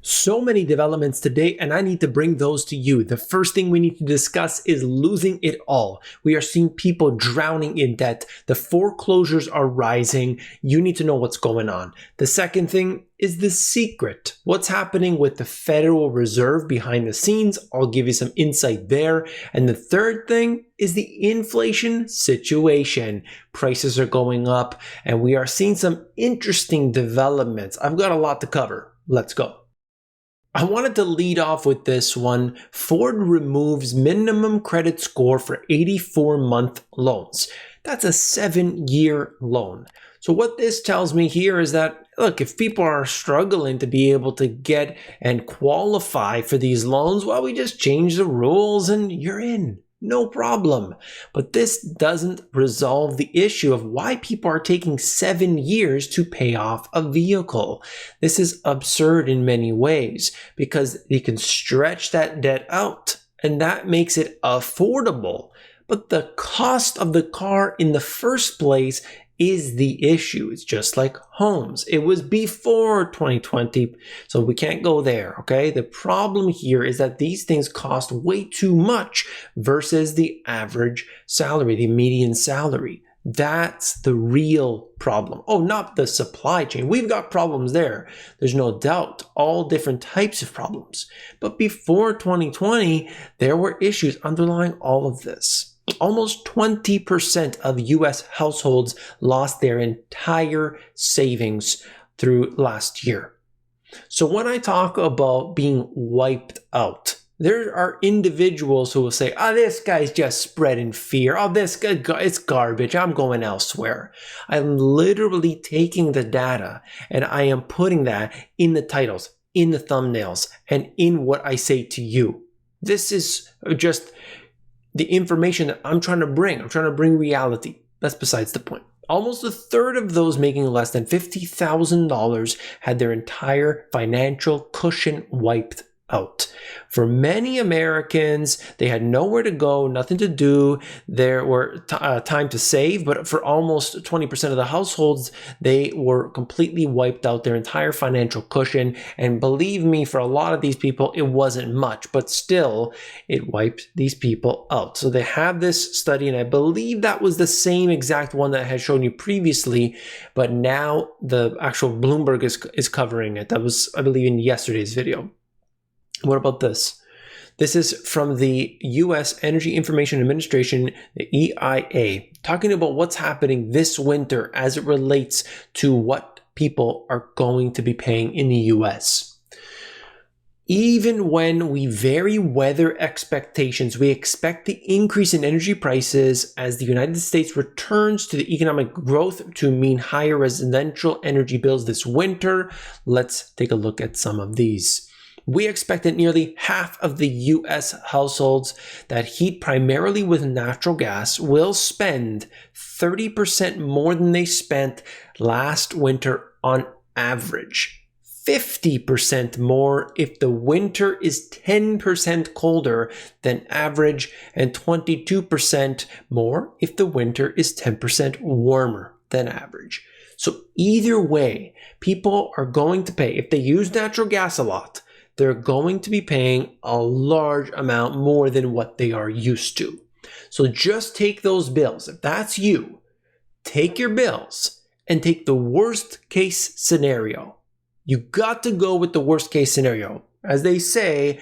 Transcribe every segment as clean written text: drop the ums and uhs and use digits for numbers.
So many developments today, and I need to bring those to you. The first thing we need to discuss is losing it all. We are seeing people drowning in debt. The foreclosures are rising. You need to know what's going on. The second thing is the secret. What's happening with the Federal Reserve behind the scenes? I'll give you some insight there. And the third thing is the inflation situation. Prices are going up, and we are seeing some interesting developments. I've got a lot to cover. Let's go. I wanted to lead off with this one. Ford removes minimum credit score for 84-month loans. That's a 7-year loan. So what this tells me here is that, look, if people are struggling to be able to get and qualify for these loans, well, we just change the rules and you're in. No problem. But this doesn't resolve the issue of why people are taking 7 years to pay off a vehicle. This is absurd in many ways because you can stretch that debt out and that makes it affordable. But the cost of the car in the first place is the issue. It's just like homes. It was before 2020, so we can't go there, okay? The problem here is that these things cost way too much versus the average salary, the median salary. That's the real problem. Oh, not the supply chain. We've got problems there. There's no doubt, all different types of problems. But before 2020, there were issues underlying all of this. Almost 20% of US households lost their entire savings through last year. So when I talk about being wiped out, there are individuals who will say, this guy's just spreading fear. This guy, it's garbage. I'm going elsewhere. I'm literally taking the data and I am putting that in the titles, in the thumbnails, and in what I say to you. This is just the information that I'm trying to bring. I'm trying to bring reality. That's besides the point. Almost a third of those making less than $50,000 had their entire financial cushion wiped out. For many Americans, they had nowhere to go, nothing to do. There were time to save, but for almost 20% of the households, they were completely wiped out, their entire financial cushion. And believe me, for a lot of these people, it wasn't much, but still, it wiped these people out. So they have this study, and I believe that was the same exact one that I had shown you previously, but now the actual Bloomberg is covering it. That was, I believe, in yesterday's video. What about this? This is from the U.S. Energy Information Administration, the EIA, talking about what's happening this winter as it relates to what people are going to be paying in the U.S. Even when we vary weather expectations, we expect the increase in energy prices as the United States returns to the economic growth to mean higher residential energy bills this winter. Let's take a look at some of these. We expect that nearly half of the U.S. households that heat primarily with natural gas will spend 30% more than they spent last winter on average. 50% more if the winter is 10% colder than average, and 22% more if the winter is 10% warmer than average. So either way, people are going to pay, if they use natural gas a lot, they're going to be paying a large amount more than what they are used to. So just take those bills. If that's you, take your bills and take the worst case scenario. You got to go with the worst case scenario. As they say,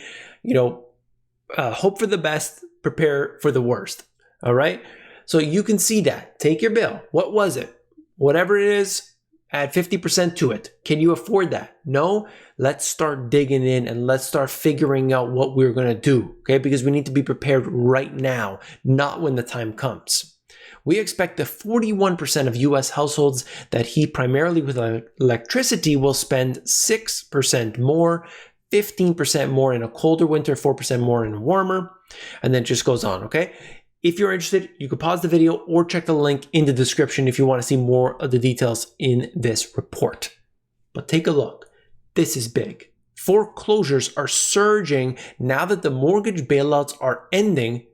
hope for the best, prepare for the worst. All right? So you can see that. Take your bill. What was it? Whatever it is, add 50% to it. Can you afford that? No? Let's start digging in and let's start figuring out what we're going to do, okay? Because we need to be prepared right now, not when the time comes. We expect that 41% of U.S. households that heat primarily with electricity will spend 6% more, 15% more in a colder winter, 4% more in a warmer, and then it just goes on, okay? If you're interested, you can pause the video or check the link in the description if you want to see more of the details in this report. But take a look. This is big. Foreclosures are surging now that the mortgage bailouts are ending.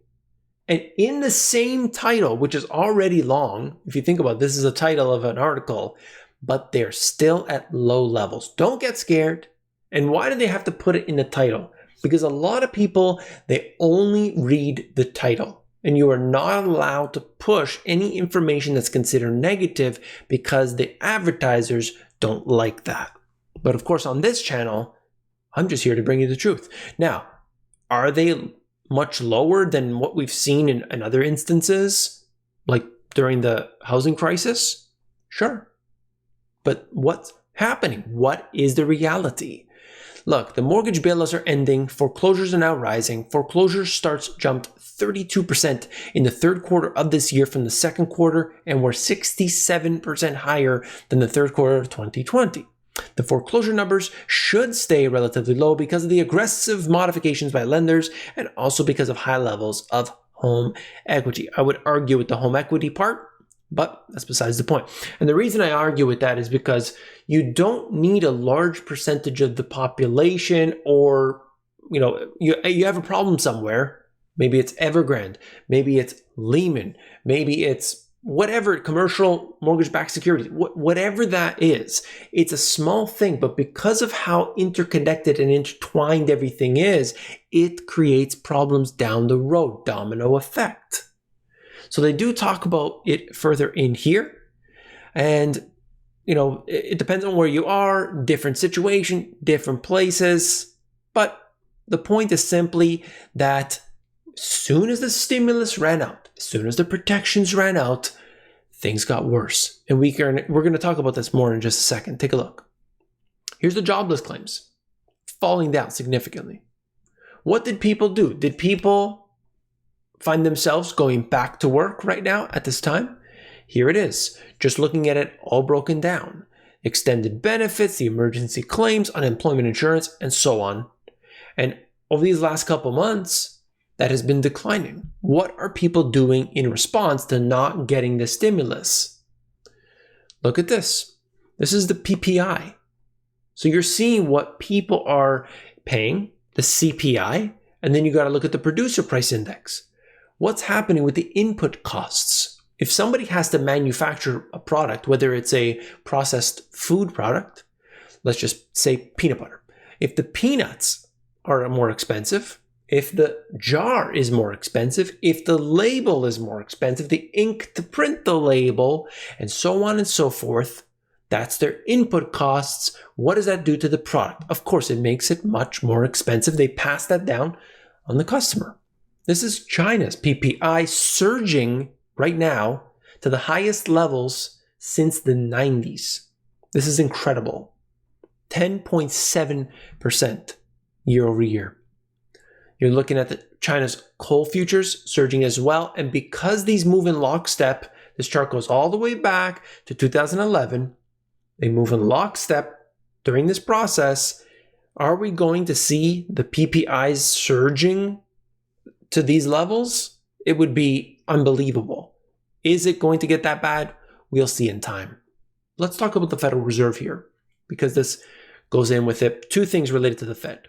And in the same title, which is already long, if you think about it, this is the title of an article, but they're still at low levels. Don't get scared. And why do they have to put it in the title? Because a lot of people, they only read the title, and you are not allowed to push any information that's considered negative because the advertisers don't like that. But of course, on this channel, I'm just here to bring you the truth. Now, are they much lower than what we've seen in other instances, like during the housing crisis? Sure. But what's happening? What is the reality? Look, the mortgage bailouts are ending. Foreclosures are now rising. Foreclosure starts jumped 32% in the third quarter of this year from the second quarter, and we're 67% higher than the third quarter of 2020. The foreclosure numbers should stay relatively low because of the aggressive modifications by lenders and also because of high levels of home equity. I would argue with the home equity part, but that's besides the point. And the reason I argue with that is because you don't need a large percentage of the population, or you have a problem somewhere. Maybe it's Evergrande, maybe it's Lehman, maybe it's whatever, commercial mortgage-backed securities, whatever that is. It's a small thing, but because of how interconnected and intertwined everything is, it creates problems down the road, domino effect. So they do talk about it further in here. And, it depends on where you are, different situation, different places. But the point is simply that as soon as the stimulus ran out, as soon as the protections ran out, things got worse. And we're going to talk about this more in just a second. Take a look. Here's the jobless claims falling down significantly. What did people do? Did people find themselves going back to work right now at this time? Here it is, just looking at it all broken down. Extended benefits, the emergency claims, unemployment insurance, and so on. And over these last couple months, that has been declining. What are people doing in response to not getting the stimulus? Look at this. This is the PPI. So you're seeing what people are paying, the CPI, and then you got to look at the producer price index. What's happening with the input costs? If somebody has to manufacture a product, whether it's a processed food product, let's just say peanut butter. If the peanuts are more expensive, if the jar is more expensive, if the label is more expensive, the ink to print the label, and so on and so forth, that's their input costs. What does that do to the product? Of course, it makes it much more expensive. They pass that down on the customer. This is China's PPI surging right now to the highest levels since the 90s. This is incredible. 10.7% year over year. You're looking at China's coal futures surging as well. And because these move in lockstep, this chart goes all the way back to 2011. They move in lockstep during this process. Are we going to see the PPIs surging to these levels? It would be unbelievable. Is it going to get that bad? We'll see in time. Let's talk about the Federal Reserve here, because this goes in with it. Two things related to the Fed.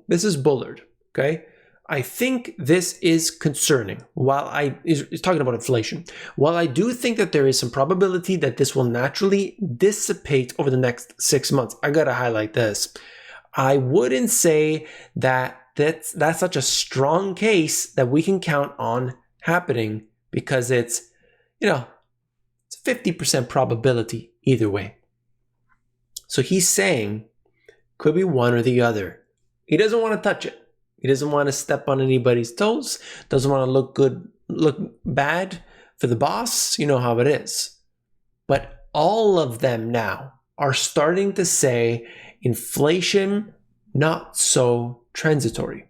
This is Bullard, okay? I think this is concerning. It's talking about inflation. While I do think that there is some probability that this will naturally dissipate over the next 6 months, I gotta highlight this. I wouldn't say that that's such a strong case that we can count on happening, because it's it's 50% probability either way. So he's saying could be one or the other. He doesn't want to touch it. He doesn't want to step on anybody's toes, doesn't want to look bad for the boss. You know how it is. But all of them now are starting to say inflation not so transitory.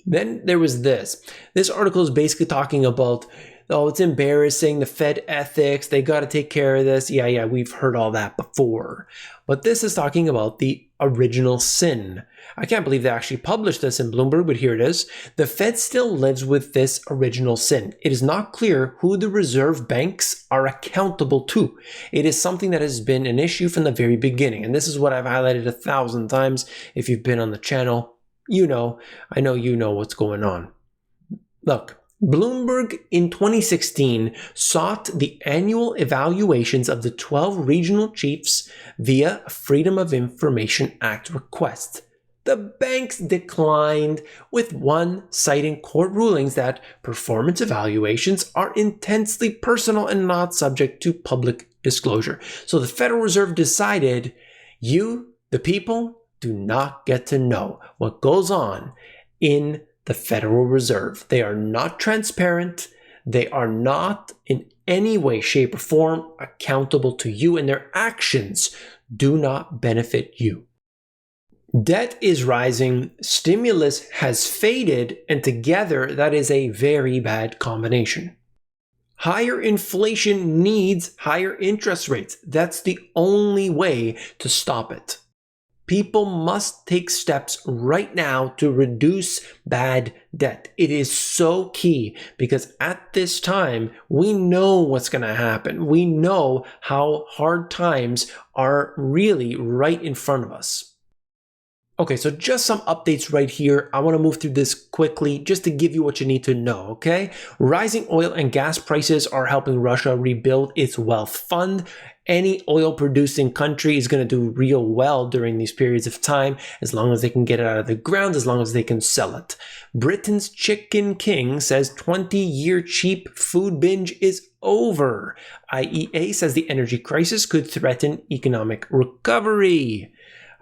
Then there was this. This article is basically talking about, oh, it's embarrassing, the Fed ethics, they got to take care of this. Yeah, we've heard all that before. But this is talking about the original sin. I can't believe they actually published this in Bloomberg, but here it is. The Fed still lives with this original sin. It is not clear who the reserve banks are accountable to. It is something that has been an issue from the very beginning. And this is what I've highlighted 1,000 times. If you've been on the channel, I know you know what's going on. Look, Bloomberg in 2016 sought the annual evaluations of the 12 regional chiefs via a Freedom of Information Act request. The banks declined, with one citing court rulings that performance evaluations are intensely personal and not subject to public disclosure. So the Federal Reserve decided, you, the people, do not get to know what goes on in the Federal Reserve. They are not transparent. They are not in any way, shape, or form accountable to you, and their actions do not benefit you. Debt is rising, stimulus has faded, and together that is a very bad combination. Higher inflation needs higher interest rates. That's the only way to stop it. People must take steps right now to reduce bad debt. It is so key because at this time, we know what's going to happen. We know how hard times are really right in front of us. Okay, so just some updates right here. I want to move through this quickly just to give you what you need to know, okay? Rising oil and gas prices are helping Russia rebuild its wealth fund. Any oil-producing country is going to do real well during these periods of time, as long as they can get it out of the ground, as long as they can sell it. Britain's Chicken King says 20-year cheap food binge is over. IEA says the energy crisis could threaten economic recovery.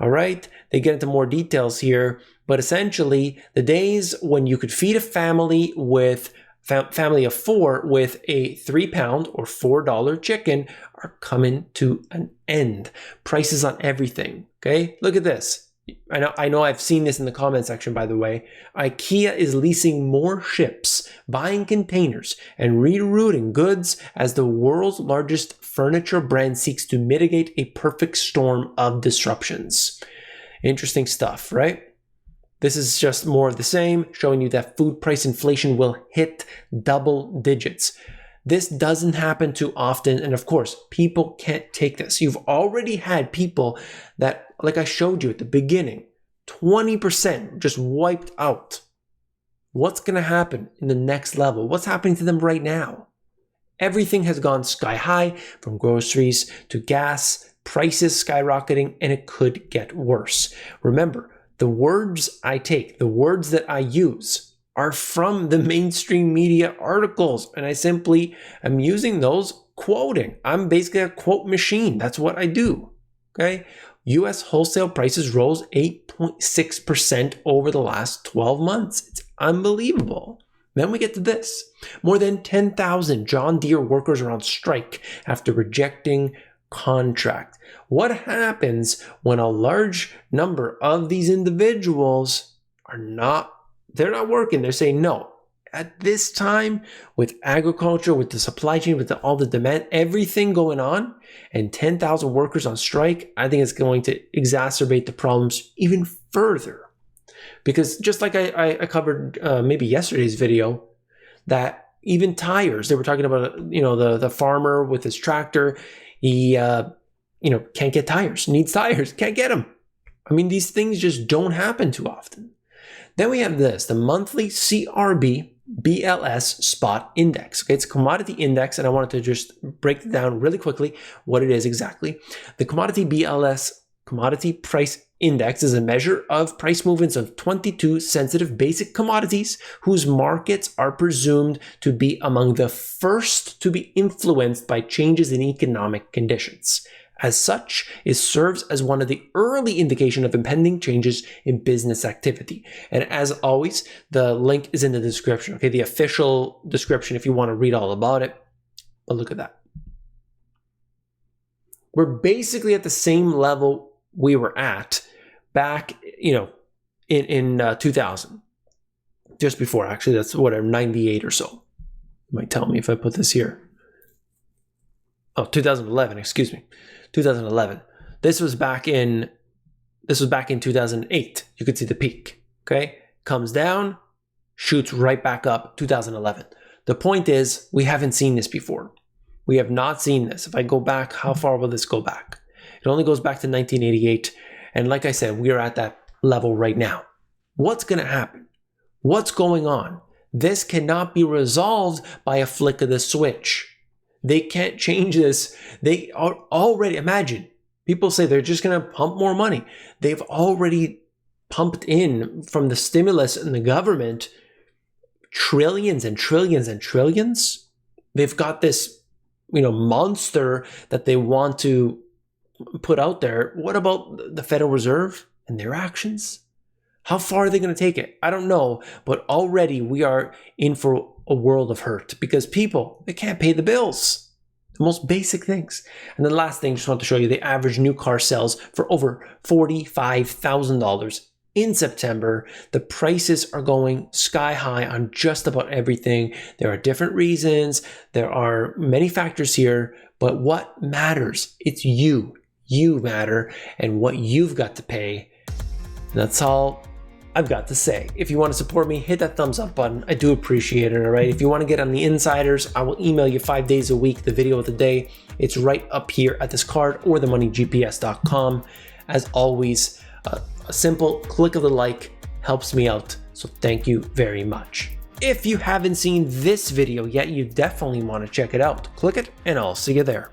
All right, they get into more details here, but essentially the days when you could feed a family with family of 4 with a £3 or $4 chicken are coming to an end. Prices on everything. Okay, look at this. I know I've seen this in the comment section, by the way. IKEA is leasing more ships, buying containers, and rerouting goods as the world's largest furniture brand seeks to mitigate a perfect storm of disruptions. Interesting stuff, right? This is just more of the same, showing you that food price inflation will hit double digits. This doesn't happen too often, and of course, people can't take this. You've already had people that, like I showed you at the beginning, 20% just wiped out. What's going to happen in the next level? What's happening to them right now? Everything has gone sky high, from groceries to gas, prices skyrocketing, and it could get worse. Remember, the words I take, the words that I use are from the mainstream media articles, and I simply am using those quoting. I'm basically a quote machine. That's what I do. Okay? US wholesale prices rose 8.6% over the last 12 months. It's unbelievable. Then we get to this. More than 10,000 John Deere workers are on strike after rejecting contract. What happens when a large number of these individuals they're not working? They're saying no. At this time, with agriculture, with the supply chain, with all the demand, everything going on, and 10,000 workers on strike, I think it's going to exacerbate the problems even further. Because just like I covered maybe yesterday's video, that even tires, they were talking about, the farmer with his tractor, he, can't get tires, needs tires, can't get them. I mean, these things just don't happen too often. Then we have this, the monthly CRB BLS spot index. Okay, it's a commodity index, and I wanted to just break it down really quickly what it is exactly. The commodity BLS commodity price index is a measure of price movements of 22 sensitive basic commodities whose markets are presumed to be among the first to be influenced by changes in economic conditions. As such, it serves as one of the early indications of impending changes in business activity. And as always, the link is in the description, okay? The official description if you want to read all about it. But look at that. We're basically at the same level we were at back, in 2000. Just before, actually, that's 98 or so. You might tell me if I put this here. Oh, 2011, excuse me. 2011. This was back in 2008. You could see the peak, okay? Comes down, shoots right back up, 2011. The point is, we haven't seen this before. We have not seen this. If I go back, how far will this go back? It only goes back to 1988. And like I said, we are at that level right now. What's going to happen? What's going on? This cannot be resolved by a flick of the switch. They can't change this. They are already, imagine, people say they're just going to pump more money. They've already pumped in from the stimulus and the government trillions and trillions and trillions. They've got this, monster that they want to put out there. What about the Federal Reserve and their actions? How far are they going to take it? I don't know, but already we are in for a world of hurt because people, they can't pay the bills. The most basic things. And the last thing, just want to show you the average new car sales for over $45,000 in September. The prices are going sky high on just about everything. There are different reasons. There are many factors here, but what matters? It's you. You matter and what you've got to pay. That's all I've got to say. If you want to support me, hit that thumbs up button. I do appreciate it, all right? If you want to get on the insiders, I will email you 5 days a week, the video of the day. It's right up here at this card or themoneygps.com. As always, a simple click of the like helps me out, so thank you very much. If you haven't seen this video yet, you definitely want to check it out. Click it and I'll see you there.